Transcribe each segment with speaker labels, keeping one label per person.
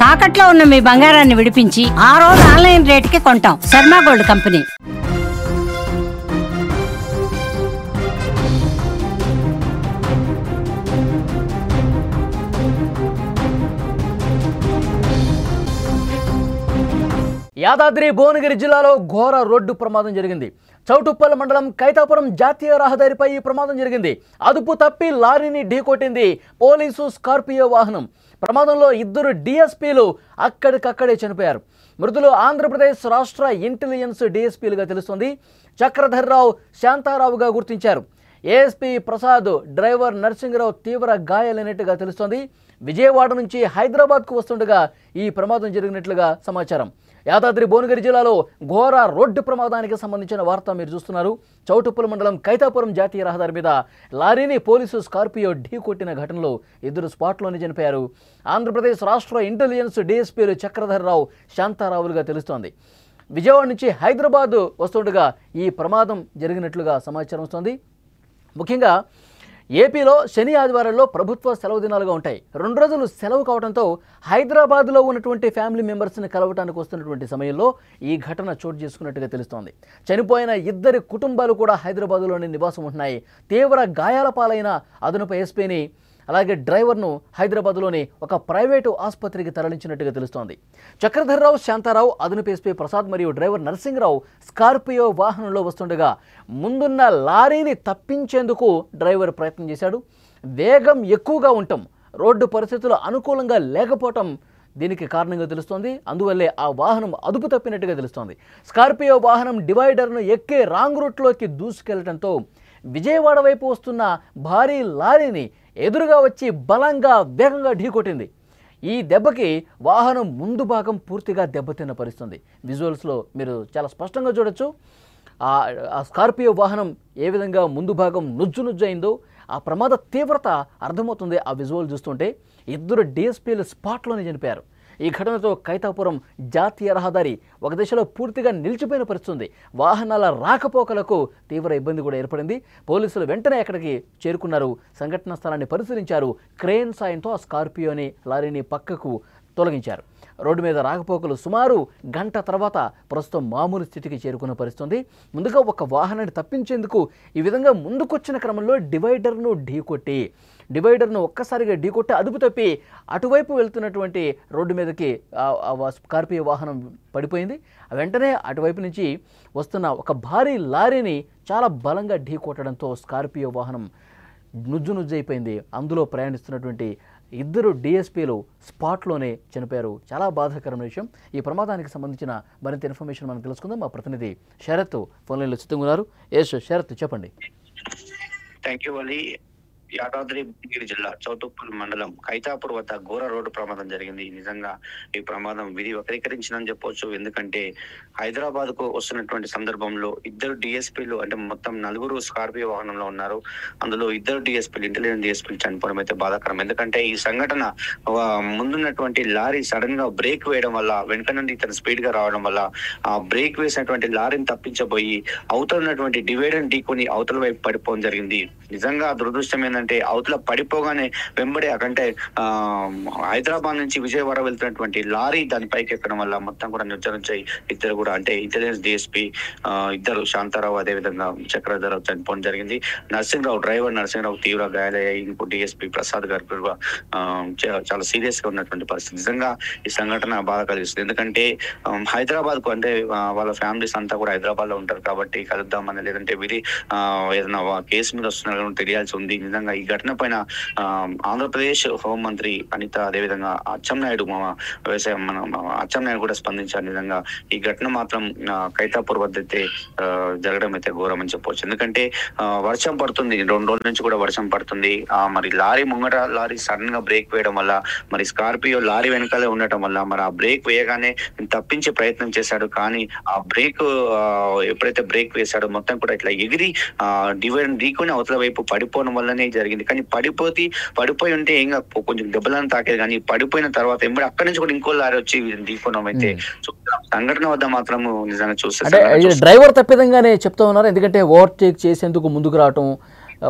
Speaker 1: తాకట్లో ఉన్న మీ బంగారాన్ని విడిపించి ఆ రోజు ఆన్లైన్ రేటుకి కొంటాం. Sharma gold company.
Speaker 2: యాదాద్రి భువనగిరి జిల్లాలో ఘోర రోడ్డు ప్రమాదం జరిగింది. చౌటుప్పల్ మండలం కైతాపురం జాతీయ రహదారిపై ఈ ప్రమాదం జరిగింది. అదుపు తప్పి లారీని ఢీకొట్టింది పోలీసు స్కార్పియో వాహనం. ప్రమాదంలో 2 డిఎస్పీలు అక్కడికక్కడే చనిపోయారు. మృతులు ఆంధ్రప్రదేశ్ రాష్ట్ర ఇంటెలిజెన్స్ డిఎస్పీలుగా తెలుస్తోంది. చక్రధర్రావు, శాంతారావుగా గుర్తించారు. ఏఎస్పీ ప్రసాద్, డ్రైవర్ నర్సింగరావు తీవ్ర గాయాలైనట్టుగా తెలుస్తోంది. విజయవాడ నుంచి హైదరాబాద్కు వస్తుండగా ఈ ప్రమాదం జరిగినట్లుగా సమాచారం. యాదాద్రి భువనగిరి జిల్లాలో ఘోర రోడ్డు ప్రమాదానికి సంబంధించిన వార్త మీరు చూస్తున్నారు. చౌటుప్పల్ మండలం కైతాపురం జాతీయ రహదారి మీద లారీని పోలీసు స్కార్పియో ఢీకొట్టిన ఘటనలో 2 స్పాట్లోనే చనిపోయారు. ఆంధ్రప్రదేశ్ రాష్ట్ర ఇంటెలిజెన్స్ డిఎస్పీలు చక్రధర్రావు, శాంతారావులుగా తెలుస్తోంది. విజయవాడ నుంచి హైదరాబాద్ వస్తుండగా ఈ ప్రమాదం జరిగినట్లుగా సమాచారం వస్తోంది. ముఖ్యంగా ఏపీలో శని ఆదివారాల్లో ప్రభుత్వ సెలవు దినాలుగా ఉంటాయి. 2 రోజులు సెలవు కావడంతో హైదరాబాద్లో ఉన్నటువంటి ఫ్యామిలీ మెంబర్స్ని కలవటానికి వస్తున్నటువంటి సమయంలో ఈ ఘటన చోటు చేసుకున్నట్టుగా తెలుస్తోంది. చనిపోయిన 2 కుటుంబాలు కూడా హైదరాబాద్లోని నివాసం ఉంటున్నాయి. తీవ్ర గాయాల పాలైన అదనపు ఎస్పీని అలాగే డ్రైవర్ను హైదరాబాద్లోని ఒక ప్రైవేటు ఆసుపత్రికి తరలించినట్టుగా తెలుస్తోంది. చక్రధర్రావు, శాంతారావు, అదనపు ఎస్పీ ప్రసాద్ మరియు డ్రైవర్ నరసింగరావు స్కార్పియో వాహనంలో వస్తుండగా ముందున్న లారీని తప్పించేందుకు డ్రైవర్ ప్రయత్నం చేశాడు. వేగం ఎక్కువగా ఉండటం, రోడ్డు పరిస్థితులు అనుకూలంగా లేకపోవటం దీనికి కారణంగా తెలుస్తోంది. అందువల్లే ఆ వాహనం అదుపు తప్పినట్టుగా తెలుస్తోంది. స్కార్పియో వాహనం డివైడర్ను ఎక్కి రాంగ్ రూట్లోకి దూసుకెళ్లడంతో విజయవాడ వైపు వస్తున్న భారీ లారీని ఎదురుగా వచ్చి బలంగా వేగంగా ఢీకొట్టింది. ఈ దెబ్బకి వాహనం ముందు భాగం పూర్తిగా దెబ్బతిన్న పరిస్థితుంది. విజువల్స్లో మీరు చాలా స్పష్టంగా చూడొచ్చు. ఆ స్కార్పియో వాహనం ఏ విధంగా ముందు భాగం నుజ్జు అయిందో ఆ ప్రమాద తీవ్రత అర్థమవుతుంది. ఆ విజువల్ చూస్తుంటే 2 డిఎస్పీలు స్పాట్లోనే చనిపోయారు. ఈ ఘటనతో కైతాపురం జాతీయ రహదారి ఒక దిశలో పూర్తిగా నిలిచిపోయిన పరిస్థితుంది. వాహనాల రాకపోకలకు తీవ్ర ఇబ్బంది కూడా ఏర్పడింది. పోలీసులు వెంటనే అక్కడికి చేరుకున్నారు. సంఘటనా స్థలాన్ని పరిశీలించారు. క్రేన్ సాయంతో ఆ స్కార్పియోని, లారీని పక్కకు తొలగించారు. రోడ్డు మీద రాకపోకలు సుమారు గంట తర్వాత ప్రస్తుతం మామూలు స్థితికి చేరుకున్న పరిస్థితుంది. ముందుగా ఒక వాహనాన్ని తప్పించేందుకు ఈ విధంగా ముందుకొచ్చిన క్రమంలో డివైడర్ను ఒక్కసారిగా ఢీకొట్టి అదుపు తప్పి అటువైపు వెళ్తున్నటువంటి రోడ్డు మీదకి స్కార్పియో వాహనం పడిపోయింది. వెంటనే అటువైపు నుంచి వస్తున్న ఒక భారీ లారీని చాలా బలంగా ఢీకొట్టడంతో స్కార్పియో వాహనం నుజ్జైపోయింది. అందులో ప్రయాణిస్తున్నటువంటి 2 డిఎస్పీలు స్పాట్లోనే చనిపోయారు. చాలా బాధాకరమైన విషయం. ఈ ప్రమాదానికి సంబంధించిన మరింత ఇన్ఫర్మేషన్ మనం తెలుసుకుందాం. మా ప్రతినిధి శరత్ ఫోన్ లైన్లో సిద్ధంగా ఉన్నారు. శరత్, చెప్పండి.
Speaker 3: Thank you Ali. యాదాద్రి భువనగిరి జిల్లా చౌటుప్పల్ మండలం కైతాపూర్ వద్ద ఘోర రోడ్డు ప్రమాదం జరిగింది. నిజంగా ఈ ప్రమాదం విధి వక్రీకరించిందని చెప్పొచ్చు. ఎందుకంటే హైదరాబాద్ కు వస్తున్నటువంటి సందర్భంలో 2 డిఎస్పీలు, అంటే మొత్తం 4 స్కార్పియో వాహనంలో ఉన్నారు. అందులో 2 డిఎస్పీలు, ఇంటెలిజెన్స్ డిఎస్పీలు చనిపోవడం అయితే బాధాకరం. ఎందుకంటే ఈ సంఘటన ముందున్నటువంటి లారీ సడన్ గా బ్రేక్ వేయడం వల్ల, వెనుక నుండి తన స్పీడ్ గా రావడం వల్ల ఆ బ్రేక్ వేసినటువంటి లారీని తప్పించబోయి అవతల ఉన్నటువంటి డివైడర్ ఢీకొని అవతల వైపు పడిపోవడం జరిగింది. నిజంగా దురదృష్టం అంటే అవతల పడిపోగానే వెంబడే అంటే హైదరాబాద్ నుంచి విజయవాడ వెళ్తున్నటువంటి లారీ దాని పైకి ఎక్కడం వల్ల మొత్తం కూడా నిర్జరించాయి. 2 కూడా, అంటే ఇంటెలిజెన్స్ డిఎస్పీ 2 శాంతారావు, అదే విధంగా చక్రధర్రావు చనిపోవడం జరిగింది. డ్రైవర్ నరసింగరావు తీవ్ర గాయాలయ్యాయి. ఇంకో డిఎస్పీ ప్రసాద్ గారు కూడా చాలా సీరియస్ గా ఉన్నటువంటి పరిస్థితి. నిజంగా ఈ సంఘటన బాధ కలిగిస్తుంది. ఎందుకంటే హైదరాబాద్ కు, అంటే వాళ్ళ ఫ్యామిలీస్ అంతా కూడా హైదరాబాద్ లో ఉంటారు కాబట్టి కలుద్దామని, లేదంటే విధి ఏదైనా కేసు మీద వస్తున్నా తెలియాల్సి ఉంది. నిజంగా ఈ ఘటన పైన ఆంధ్రప్రదేశ్ హోంమంత్రి అనిత, అదేవిధంగా అచ్చెన్నాయుడు, అచ్చెన్నాయుడు కూడా స్పందించారు. నిజంగా ఈ ఘటన మాత్రం కైతాపూర్ వద్ద అయితే జరగడం అయితే ఘోరం అని చెప్పవచ్చు. ఎందుకంటే వర్షం పడుతుంది, 2 రోజుల నుంచి కూడా వర్షం పడుతుంది. మరి లారీ సడన్ గా బ్రేక్ వేయడం వల్ల, మరి స్కార్పియో లారీ వెనకాలే ఉండటం వల్ల, మరి ఆ బ్రేక్ వేయగానే తప్పించే ప్రయత్నం చేశాడు. కానీ ఆ బ్రేక్ ఎప్పుడైతే బ్రేక్ వేశాడో మొత్తం కూడా ఇట్లా ఎగిరి డివైడర్ ఢీకొని అవతల వైపు పడిపోవడం వల్లనే జరిగింది. కానీ పడిపోయి ఉంటే ఏం కొంచెం దెబ్బలను తాకేది. కానీ పడిపోయిన తర్వాత ఎంబడి అక్కడి నుంచి కూడా ఇంకో లారీ వచ్చి ఢీకోవడం అయితే సంఘటన వద్ద మాత్రం నిజంగా చూస్తే
Speaker 2: డ్రైవర్ తప్పిదంగానే చెప్తా ఉన్నారు. ఎందుకంటే ఓవర్టేక్ చేసేందుకు ముందుకు రావటం,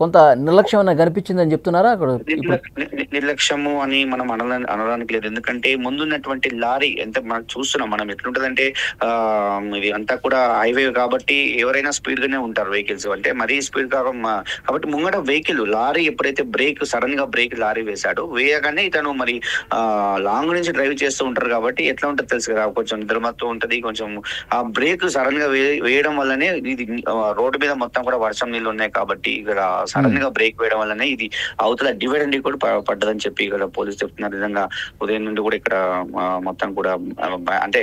Speaker 2: కొంత నిర్లక్ష్యం కనిపించిందని చెప్తున్నారా అక్కడ?
Speaker 3: నిర్లక్ష్యము అని మనం అనడానికి లేదు. ఎందుకంటే ముందున్నటువంటి లారీ ఎంత మనం చూస్తున్నాం, మనం ఎట్లుంటదంటే ఇది అంతా కూడా హైవే కాబట్టి ఎవరైనా స్పీడ్ గానే ఉంటారు వెహికల్స్, అంటే మరీ స్పీడ్ కాబట్టి ముంగట వెహికల్ లారీ ఎప్పుడైతే సడన్ గా బ్రేక్ లారీ వేశాడు, వేయగానే ఇతను మరి లాంగ్ నుంచి డ్రైవ్ చేస్తూ ఉంటారు కాబట్టి ఎట్లా ఉంటుంది తెలుసు కదా, కొంచెం నిద్రమత్తు ఉంటది, కొంచెం ఆ బ్రేక్ సడన్ గా వేయడం వల్లనే ఇది రోడ్డు మీద మొత్తం కూడా వర్షం నీళ్ళు ఉన్నాయి కాబట్టి ఇక్కడ సడన్ గా బ్రేక్ వేయడం వల్లనే ఇది అవతల డివైడ్ అండ్ కూడా పడ్డదని చెప్పి ఇక్కడ పోలీసు చెప్తున్నారు. నిజంగా ఉదయం నుండి కూడా ఇక్కడ మొత్తం కూడా అంటే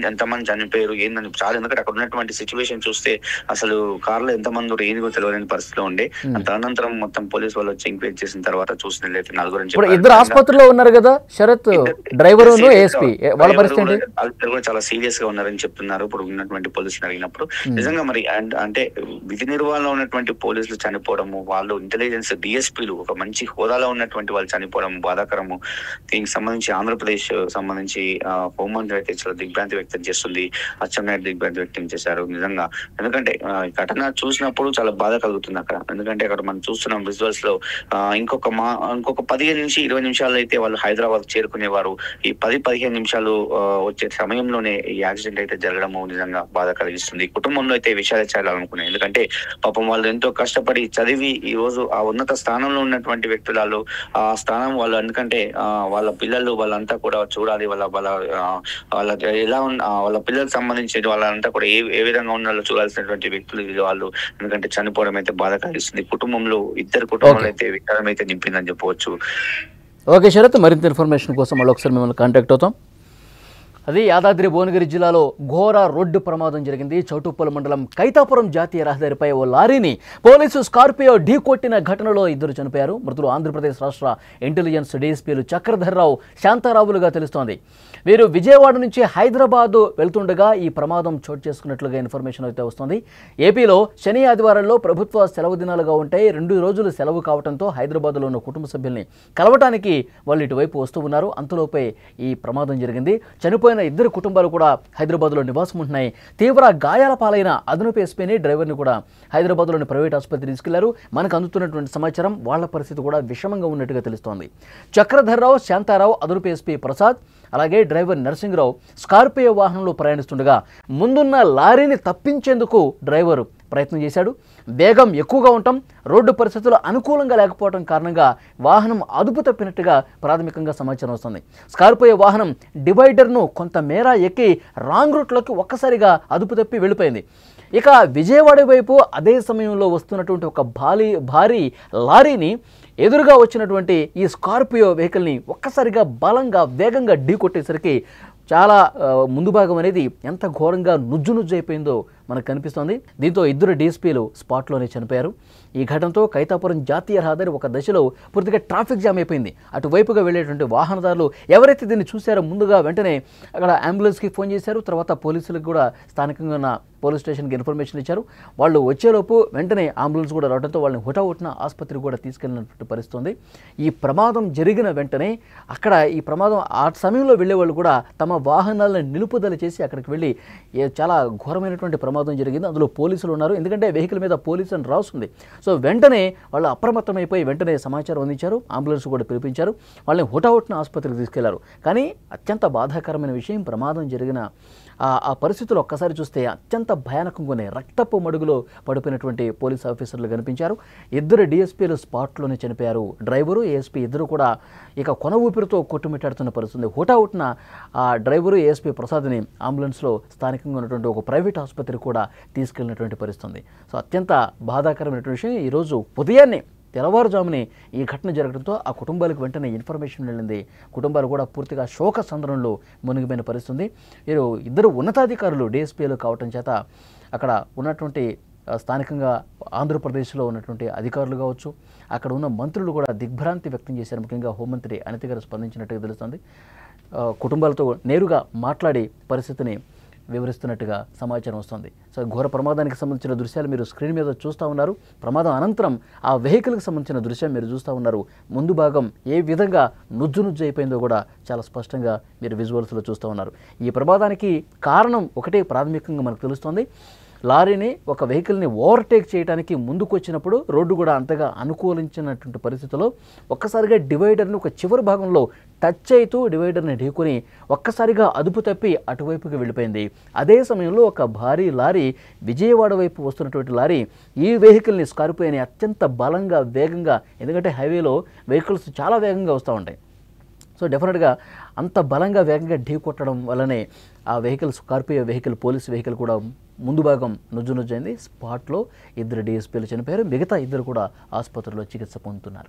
Speaker 3: ఎంతమంది చనిపోయారు ఏందని చాలా, ఎందుకంటే అక్కడ ఉన్నటువంటి సిచ్యువేషన్ చూస్తే అసలు కార్లో ఎంతమంది ఏందో తెలియని పరిస్థితిలో ఉండే. తదనంతరం మొత్తం పోలీసు వాళ్ళు వచ్చి ఎంక్వైరీ చేసిన తర్వాత చూసినట్లయితే నలుగురు
Speaker 2: ఇద్దరు ఆసుపత్రిలో ఉన్నారు కదా శరత్, డ్రైవర్ వాళ్ళ పరిస్థితి
Speaker 3: కూడా చాలా సీరియస్ గా ఉన్నారని చెప్తున్నారు ఇప్పుడు ఉన్నటువంటి పోలీసులు అడిగినప్పుడు. నిజంగా మరి అంటే విధి నిర్వహణలో ఉన్నటువంటి పోలీసులు చనిపోవడము, వాళ్ళు ఇంటెలిజెన్స్ డిఎస్పీలు ఒక మంచి హోదాలో ఉన్నటువంటి వాళ్ళు చనిపోవడం బాధాకరము. దీనికి సంబంధించి ఆంధ్రప్రదేశ్ సంబంధించి హోంమంత్రి అయితే చాలా దిగ్భ్రాంతి వ్యక్తం చేస్తుంది, అచ్చెన్నాయుడు దిగ్భ్రాంతి వ్యక్తం చేశారు నిజంగా. ఎందుకంటే ఘటన చూసినప్పుడు చాలా బాధ కలుగుతుంది అక్కడ. ఎందుకంటే అక్కడ మనం చూస్తున్నాం విజువల్స్ లో ఇంకొక 15 నుంచి 20 నిమిషాలు అయితే వాళ్ళు హైదరాబాద్ చేరుకునేవారు. ఈ 10-15 నిమిషాలు వచ్చే సమయంలోనే ఈ యాక్సిడెంట్ అయితే జరగడము నిజంగా బాధ కలిగిస్తుంది. కుటుంబంలో అయితే విషయాలు చేయాలనుకున్నాయి, ఎందుకంటే పాపం వాళ్ళు ఎంతో కష్టపడి చదివి ఈ రోజు ఆ ఉన్నత స్థానంలో ఉన్నటువంటి వ్యక్తులు ఆ స్థానం వాళ్ళు, ఎందుకంటే వాళ్ళ పిల్లలు వాళ్ళంతా కూడా చూడాలి, వాళ్ళ ఎలా వాళ్ళ పిల్లలకు సంబంధించి వాళ్ళంతా కూడా ఏ విధంగా ఉన్నారో చూడాల్సినటువంటి వ్యక్తులు వాళ్ళు. ఎందుకంటే చనిపోవడం అయితే బాధ కలిగిస్తుంది. కుటుంబంలో ఇద్దరు కుటుంబాలు అయితే విచారం అయితే నింపిందని చెప్పవచ్చు.
Speaker 2: ఓకే శరత్, మరింత ఇన్ఫర్మేషన్ కోసం మళ్ళీ ఒకసారి మిమ్మల్ని కాంటాక్ట్ అవుతాం. అది యాదాద్రి భువనగిరి జిల్లాలో ఘోర రోడ్డు ప్రమాదం జరిగింది. చౌటుప్పల్ మండలం కైతాపురం జాతీయ రహదారిపై ఓ లారీని పోలీసు స్కార్పియో ఢీకొట్టిన ఘటనలో ఇద్దరు చనిపోయారు. మృతులు ఆంధ్రప్రదేశ్ రాష్ట్ర ఇంటెలిజెన్స్ డీఎస్పీలు చక్రధర్రావు, శాంతారావులుగా తెలుస్తోంది. వీరు విజయవాడ నుంచి హైదరాబాద్ వెళ్తుండగా ఈ ప్రమాదం చోటు చేసుకున్నట్లుగా ఇన్ఫర్మేషన్ అయితే వస్తుంది. ఏపీలో శని ఆదివారాల్లో ప్రభుత్వ సెలవు దినాలుగా ఉంటాయి. 2 రోజులు సెలవు కావడంతో హైదరాబాద్లో ఉన్న కుటుంబ సభ్యుల్ని కలవటానికి వాళ్ళు ఇటువైపు వస్తూ ఉన్నారు. అంతలోపే ఈ ప్రమాదం జరిగింది. చనిపోయిన ఇద్దరు కుటుంబాలు కూడా హైదరాబాద్లో నివాసం ఉంటున్నాయి. తీవ్ర గాయాల పాలైన అదనపు ఎస్పీని, డ్రైవర్ని కూడా హైదరాబాద్లోని ప్రైవేట్ ఆసుపత్రి తీసుకెళ్లారు. మనకు అందుతున్నటువంటి సమాచారం వాళ్ళ పరిస్థితి కూడా విషమంగా ఉన్నట్టుగా తెలుస్తోంది. చక్రధర్రావు, శాంతారావు, అదనపు ఎస్పీ ప్రసాద్, అలాగే డ్రైవర్ నరసింహరావు స్కార్పియో వాహనంలో ప్రయాణిస్తుండగా ముందున్న లారీని తప్పించేందుకు డ్రైవర్ ప్రయత్నం చేశాడు. వేగం ఎక్కువగా ఉండటం, రోడ్డు పరిస్థితులు అనుకూలంగా లేకపోవడం కారణంగా వాహనం అదుపు తప్పినట్టుగా ప్రాథమికంగా సమాచారం వస్తుంది. స్కార్పియో వాహనం డివైడర్ను కొంతమేర ఎక్కి రాంగ్ రూట్లోకి ఒక్కసారిగా అదుపు తప్పి వెళ్ళిపోయింది. ఇక విజయవాడ వైపు అదే సమయంలో వస్తున్నటువంటి ఒక భారీ లారీని ఎదురుగా వచ్చినటువంటి ఈ స్కార్పియో వెహికల్ని ఒక్కసారిగా బలంగా వేగంగా ఢీకొట్టేసరికి చాలా ముందు భాగం అనేది ఎంత ఘోరంగా నుజ్జు అయిపోయిందో మనకు కనిపిస్తోంది. దీంతో ఇద్దరు డీఎస్పీలు స్పాట్లోనే చనిపోయారు. ఈ ఘటనతో కైతాపురం జాతీయ రహదారి ఒక దశలో పూర్తిగా ట్రాఫిక్ జామ్ అయిపోయింది. అటువైపుగా వెళ్ళేటువంటి వాహనదారులు ఎవరైతే దీన్ని చూశారో ముందుగా వెంటనే అక్కడ అంబులెన్స్కి ఫోన్ చేశారు. తర్వాత పోలీసులకు కూడా స్థానికంగా ఉన్న పోలీస్ స్టేషన్కి ఇన్ఫర్మేషన్ ఇచ్చారు. వాళ్ళు వచ్చేలోపు వెంటనే అంబులెన్స్ కూడా రావడంతో వాళ్ళని హుటాహుటిన ఆసుపత్రికి కూడా తీసుకెళ్ళినట్టు పరిస్థితుంది. ఈ ప్రమాదం జరిగిన వెంటనే అక్కడ ఈ ప్రమాదం ఆ సమయంలో వెళ్ళేవాళ్ళు కూడా తమ వాహనాలను నిలుపుదల చేసి అక్కడికి వెళ్ళి చాలా ఘోరమైనటువంటి ప్రమాదం జరిగింది. అందులో పోలీసులు ఉన్నారు, ఎందుకంటే వెహికల్ మీద పోలీసు అని రాస్తుంది. సో వెంటనే వాళ్ళు అప్రమత్తమైపోయి వెంటనే సమాచారం అందించారు. అంబులెన్స్ కూడా పిలిపించారు. వాళ్ళని హుటాహుటిన ఆసుపత్రికి తీసుకెళ్లారు. కానీ అత్యంత బాధాకరమైన విషయం, ప్రమాదం జరిగిన ఆ పరిస్థితులు ఒక్కసారి చూస్తే అత్యంత భయానకంగానే రక్తపు మడుగులో పడిపోయినటువంటి పోలీస్ ఆఫీసర్లు కనిపించారు. ఇద్దరు డీఎస్పీలు స్పాట్లోనే చనిపోయారు. డ్రైవరు, ఏఎస్పీ ఇద్దరు కూడా ఇక కొన ఊపిరితో కొట్టుమిట్టాడుతున్న పరిస్థితి. హుటాహుటిన ఆ డ్రైవరు, ఏఎస్పీ ప్రసాద్ని అంబులెన్స్లో స్థానికంగా ఉన్నటువంటి ఒక ప్రైవేట్ ఆసుపత్రికి కూడా తీసుకెళ్లినటువంటి పరిస్థితి. సో అత్యంత బాధాకరమైనటువంటి విషయం. ఈరోజు ఉదయాన్నే తెల్లవారుజామునే ఈ ఘటన జరగడంతో ఆ కుటుంబాలకు వెంటనే ఇన్ఫర్మేషన్ వెళ్ళింది. కుటుంబాలు కూడా పూర్తిగా శోక సంద్రంలో మునిగిపోయిన పరిస్థితుంది. వీరు ఇద్దరు ఉన్నతాధికారులు డీఎస్పీలు కావటం చేత అక్కడ ఉన్నటువంటి స్థానికంగా ఆంధ్రప్రదేశ్లో ఉన్నటువంటి అధికారులు కావచ్చు, అక్కడ ఉన్న మంత్రులు కూడా దిగ్భ్రాంతి వ్యక్తం చేశారు. ముఖ్యంగా హోంమంత్రి అనిత గారు స్పందించినట్టుగా తెలుస్తుంది. కుటుంబాలతో నేరుగా మాట్లాడి పరిస్థితిని వివరిస్తున్నట్టుగా సమాచారం వస్తుంది. సో ఘోర ప్రమాదానికి సంబంధించిన దృశ్యాలు మీరు స్క్రీన్ మీద చూస్తూ ఉన్నారు. ప్రమాదం అనంతరం ఆ వెహికల్కి సంబంధించిన దృశ్యం మీరు చూస్తూ ఉన్నారు. ముందు భాగం ఏ విధంగా నుజ్జు అయిపోయిందో కూడా చాలా స్పష్టంగా మీరు విజువల్స్లో చూస్తూ ఉన్నారు. ఈ ప్రమాదానికి కారణం ఒకటే ప్రాథమికంగా మనకు తెలుస్తోంది. లారీని ఒక వెహికల్ని ఓవర్టేక్ చేయడానికి ముందుకు వచ్చినప్పుడు రోడ్డు కూడా అంతగా అనుకూలించినటువంటి పరిస్థితుల్లో ఒక్కసారిగా డివైడర్ని ఒక చివరి భాగంలో టచ్ అవుతూ డివైడర్ని ఢీకొని ఒక్కసారిగా అదుపు తప్పి అటువైపుకి వెళ్ళిపోయింది. అదే సమయంలో ఒక భారీ లారీ, విజయవాడ వైపు వస్తున్నటువంటి లారీ ఈ వెహికల్ని, స్కార్పియోని అత్యంత బలంగా వేగంగా, ఎందుకంటే హైవేలో వెహికల్స్ చాలా వేగంగా వస్తూ ఉంటాయి, సో డెఫినెట్గా అంత బలంగా వేగంగా ఢీ కొట్టడం వల్లనే ఆ vehicle, Scorpio vehicle, police vehicle కూడా ముందు భాగం నుజ్జునుజ్జైంది. స్పాట్లో 2 DSPలు చనిపోయారు, మిగతా 2 కూడా ఆసుపత్రిలో చికిత్స పొందుతున్నారు.